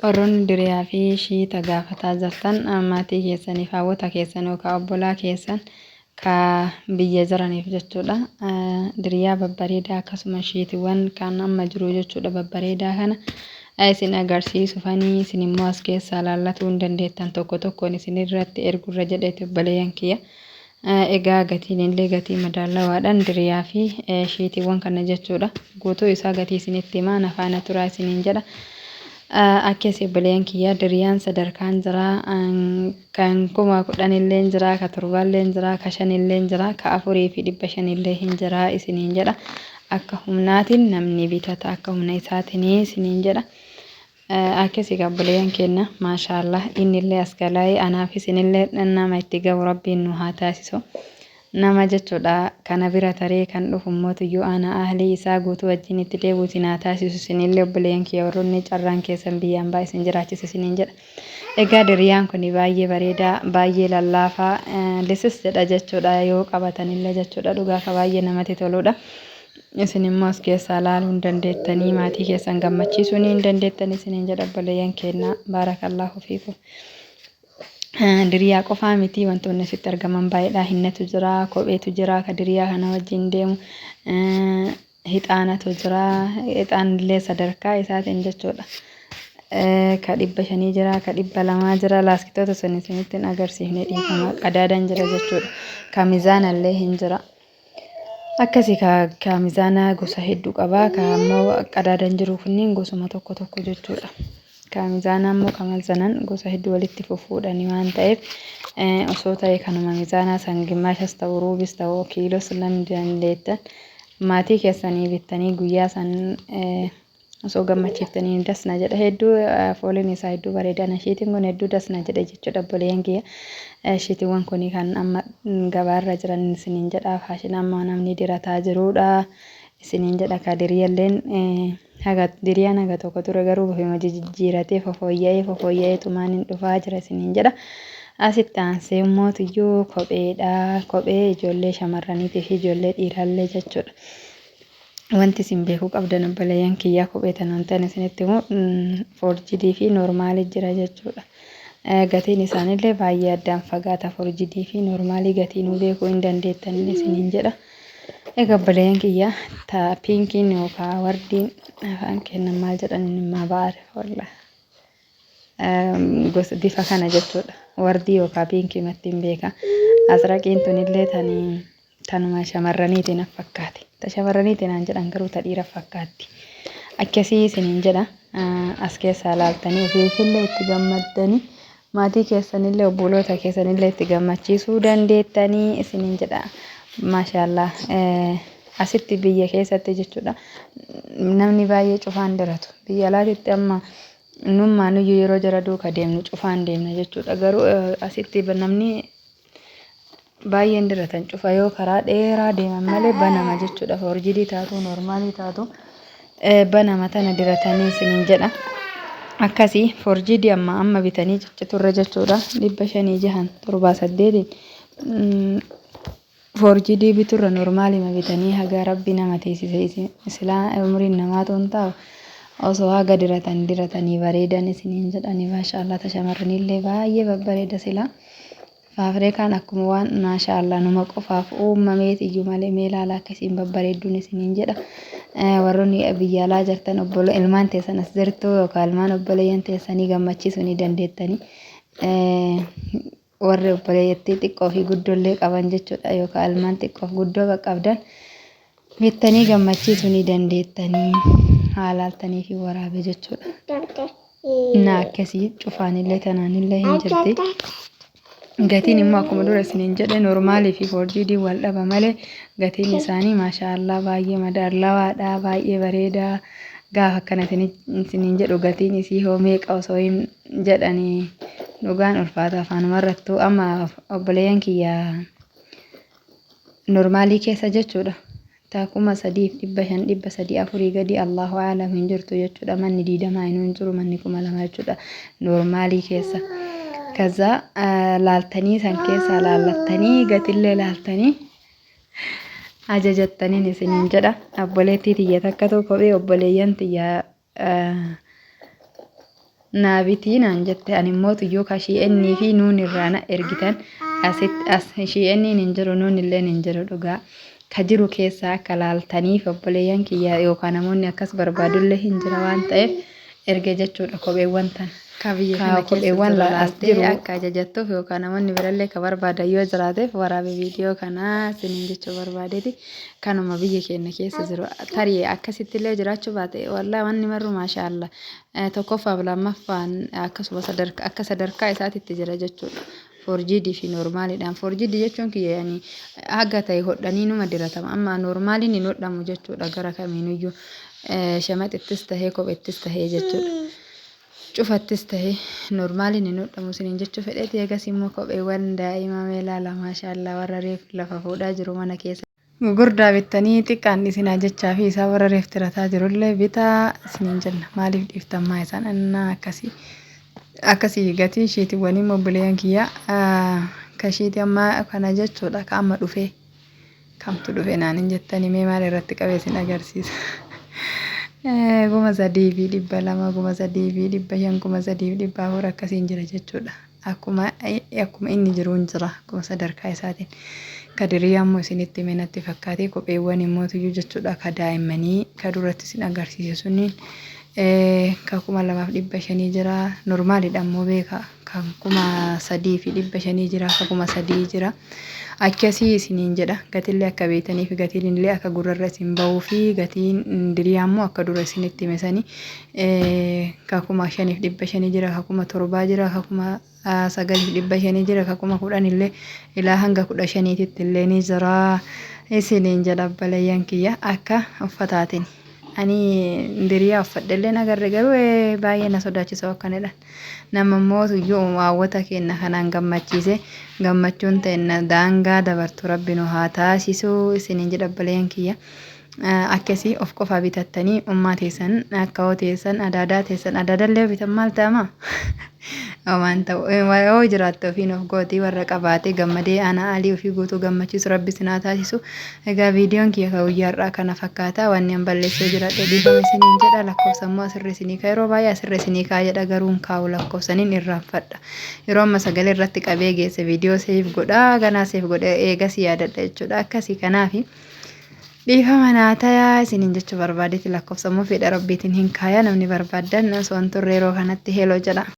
Warroonni diriyaa fi shiita gaafataa jirtan maatii keessaniif hawwata keessan yookaan obbolaa keessan ka biyya jiraniif jechuudha. Diriyaa babbareedaa akkasuma shiitiiwwan kan amma jiru jechuudha babbareedaa kana isin agarsiisu fanii isin immoo as keessaa laallatuu hin dandeettan tokko tokkoon isin irratti ergurra jedheeti obboleeyyan kiyya. Egaa gatiin illee gatii madaalawaadhaan diriyaa fi shiitiiwwan kana jechuudha. Guutuu isaa gatii isinitti himaa nafaana turaa isiniin jedha. Akkasii obboleeyyan kiyyaa diriyaan sadarkaan jira kan 10,000 illee jira ka 7 illee jira ka 5 illee jira ka 4,500 illee hin jira isiniin jedha. Akka humnaatiin namni bitata akka humna isaatiin isiniin jedha. Akkasii obboleeyyan keenya maashaallah inni illee as galaa'ee anaaf isinillee nama itti gahu rabbiin nu haa taasisu. Nama jechuudha kana bira taree kan dhufu mootiyyuu ana ahlii isaa guutuu wajjin itti deebuuti naa taasisu isinillee obboleeyyan kiyya warroonni carraan keessan biyyaan baay'ee isin jiraachisa isiniin jedha. Egaa diriyaan kun baay'ee bareedaa baay'ee lallaafaa lisis jedha jechuudha yoo qabatanillee jechuudha dhugaa ka baay'ee namatti toludha. Isin immoo as keessaa laaluu hin dandeettanii maatii keessan gammachiisuu hin dandeettan isiniin jedha obboleeyyan keenya baarakallaahu fiikum. Diriyaa qofaa miti wantoonni asitti argaman baay'eedha. Hinnatu jira, kopheetu jira, ka diriyaa kana wajjin deemu, hixaanatu jira, hixaanillee sadarkaa isaatiin jechuudha. Ka 500 jira, ka 200 jira, laaskitoota sun isinitti hin agarsiifne dhiifama qadaadaan jira jechuudha. Ka mizaanallee hin jira. Akkasii ka mizaana gosa hedduu qaba. Ka ammoo qadaadaan jiru kunniin gosuma tokko tokko jechuudha. Ka mizaana ammoo kamalzanan gosa hedduu walitti fufuudhani waan ta'eef osoo ta'e kanuma mizaanaa san gimmaashas ta'uu ruubis ta'uu kiilos lam dandeettan maatii keessanii bittanii guyyaa san osoo gammachiiftanii dasna jedha hedduu fooliin isaa hedduu bareedaa shiitiin kun hedduu dasna jedha jechuudha obboleeyyan kiyya. Shiitiiwwan kun kan amma gabaarra jiran isiniin jedha faashina amma namni dirataa jirudha isiniin jedha ka diriyalleen haga diriyaan haga tokko ture garuu bifuma jijjiiratee fofooyya'ee tumaan hin dhufaa jira isiniin jedha. Asitti aansee mootiyyuu kopheedha. Kophee ijoollee shamarraniitii fi ijoollee dhiiraallee jechuudha. Wanti isin beekuu qabdan obboleeyyan kiyyaa kophee tan wantan isinitti immoo foorjidii fi noormaalii jira jechuudha. Gatiin isaanillee baay'ee addaan fagaata foorjidii fi noormaalii gatii nu beekuu hin dandeettan isiniin jedha. Egaa obboleeyyan kiyya ta piinkiin yookaan wardiin afaan kennan maal jedhan immoo baare walla gosa bifa kana jechuudha. Wardii yookaan piinkii mattiin beeka. Asraqiin tunillee tanuma shamarraniitiin fakkaati. Ta shamarraniitiin aan jedhan garuu ta dhiira fakkaatti. Akkasii isiniin jedha. As keessaa laaltanii ofiifillee itti gammaddanii maatii keessanillee obboloota keessanillee itti gammachiisuu dandeettanii isiniin jedha. Maashaallah asitti biyya keessatti jechuudha namni baay'ee cufaan diratu biyya alaatitti amma nummaan iyyuu yeroo jara duuka deemnu cufaan deemna jechuudha garuu asitti namni baay'een diratan cufa yoo karaa dheeraa deeman malee banama jechuudha foorjidii taatu noormaalii taatu banama tana diratanii isiniin jedha. Akkasii foorjidii amma bitanii cicciturra jechuudha 567 foorjidii biturra noormaalii ma bitanii haga rabbi nama teessise silaa umriin namaa toon ta'u osoo haga diratanii bareedan isiniin jedhani maashaallah ta shamarranillee baay'ee babbareeda silaa faafreekaan akkuma waan maashaallah numa qofaaf uumameet iyyuu malee meelaala akkasiin babbareedduun isiniin jedha. Warroonni biyya alaa jirtan obbolo ilmaan teessan as jirtu yookaan ilmaan obboleeyyan teessanii gammachiisuu ni dandeettanii. Warri obboleeyyattii xiqqoo fi guddollee qaban jechuudha yookaan ilmaan xiqqoo fi guddoo qabdan bittanii gammachiisuu ni dandeettanii haalaaltanii fi waraabee jechuudha. Na akkasii cufaanillee tanaanillee hin jirti. Gatiin immoo akkuma dura isiniin jedhe noormaalii fi foorjidii wal dhaba malee gatiin isaanii maashaallah baay'ee madaalawaadha baay'ee bareedaa gaafa akkanatti isiniin jedhu gatiin isii hoo meeqa osoo hin jedhanii dhugaan ulfaata afaanuma irrattuu amma obboleeyyan kiyya noormaalii keessa jechuudha. Taakuma 3,500 3,400 gadi Allahu aalam hin jirtu jechuudha manni 20 hin jiru manni 2,000 jechuudha noormaalii keessa. Kaza laaltanii san keessa laallattanii gatillee laaltanii ajajattanii isiniin jedha. Obboleettii tiyya takka tokko kophee obboleeyyan tiyya naabitii naan jette ani immoo tuyyuu kashii ennii fi nuun irraa na ergitan asitti as ishii enniin hin jiru nuun illeen hin jiru dhugaa ka jiru keessaa akka laaltaniif obboleeyyan kiyyaa yookaan namoonni akkas barbaadullee hin jira waan ta'eef erge jechuudha kopheewwan tan. Kabiyya kana keessa Kopheewwan jiru laaltee jiru. akka ajajattuuf yookaan namoonni birallee ka barbaadan yoo jiraateef waraabee viidiyoo kanaa isiniin jechuu barbaadeeti kanuma biyya keenya keessa jiru tarii akkasittillee jiraachuu baate wallaahi wanni marru maashaallah tokkoffaaf lammaffaan akkasuma akka sadarkaa isaatitti jira jechuudha. Forjiidii fi noormaaliidhaan forjiidii jechuun kiyyaanii haga ta'e hodhanii numa diratama amma noormaaliin hin hodhamu jechuudha gara kamiinuyyuu shamaxittis tahee kophettis tahee jechuudha. Cufattis tahee noormaaliin hin hodhamu isiniin jechuu fedheeti eegas immoo kopheewwan daa'ima meelaala maashaallah warra reef lafa fuudhaa jiru mana keessa. Gurgurdaa bittanii xiqqaan isinaa jechaa fi isaa warra reef tirataa jirullee bitaa isiniin jenna maaliif dhiiftammaa isaan annaa akkasii gatii isheetiiwwan immoo buleeyyan kiyyaa kashiiti amma kana jechuudha ka amma dhufee kamtu dhufe naan hin jettanii mee maal irratti qabee isin agarsiisa. 3,200 3,500 3,400 akkasiin jira jechuudha. Akkuma inni jiruun jira akkuma sadarkaa isaatiin. Kadirii ammoo isinitti menatti fakkaatee kopheewwan immoo tuyyuu jechuudha ka daa'immanii ka duratti isin agarsiise sunniin ka 2,500 jira normaaliidha ammoo beeka kan 3,500 jira ka 3,000 jira. Akkasii isiniin jedha gatillee akka beetanii fi gatiin illee akka gurrarra isin bahuu fi gatiin dirii ammoo akka dura isinitti himesanii ka 5,500 jira ka 7,000 jira ka 9,500 jira ka 10,000 illee ilaa hanga 15,000 illee ni jira isiniin jedha obboleeyyan kiyya akka uffataatiin. Ani diriyaa uffadhellee agarre garuu baay'ee na sodaachisa akkanidha. Nama immoo tuyyuu hawwata keenya kanaan gammachiise gammachuun ta'e daangaa dabartu rabbi nu haa taasisu isiniin jedha obboleeyyan kiyya. Akkasii of qofaa bitattanii ummaa teessan akka hoo teessan adaadaa teessan adaadallee bitan maal ta'ama? Waan ta'u yoo jiraatte ofiin of gootii warra qabaate gammadee ana alii ofii guutuu gammachiisu rabbi sinaa taasisu. Egaa viidiyoon kiyya ka guyyaarraa kana fakkaata wanni an balleessee jiradhe dhiifame isiniin jedha lakkoofsa immoo asirra isinii kaa yeroo baay'ee asirra isinii kaa jedha garuu hin kaa'u lakkoofsaniin irraanfadha. Yeroo amma sagalee irratti qabee geesse viidiyoo seef godhaa ganaa seef godhee eegas yaadadha jechuudha akkasii kanaafi. Dhiifama naa tayaa isiniin jechuu barbaadeeti lakkoofsa immoo fedha rabbiitiin hin kaaya namni barbaadan osoo hin turre yeroo kanatti heeloo jedha.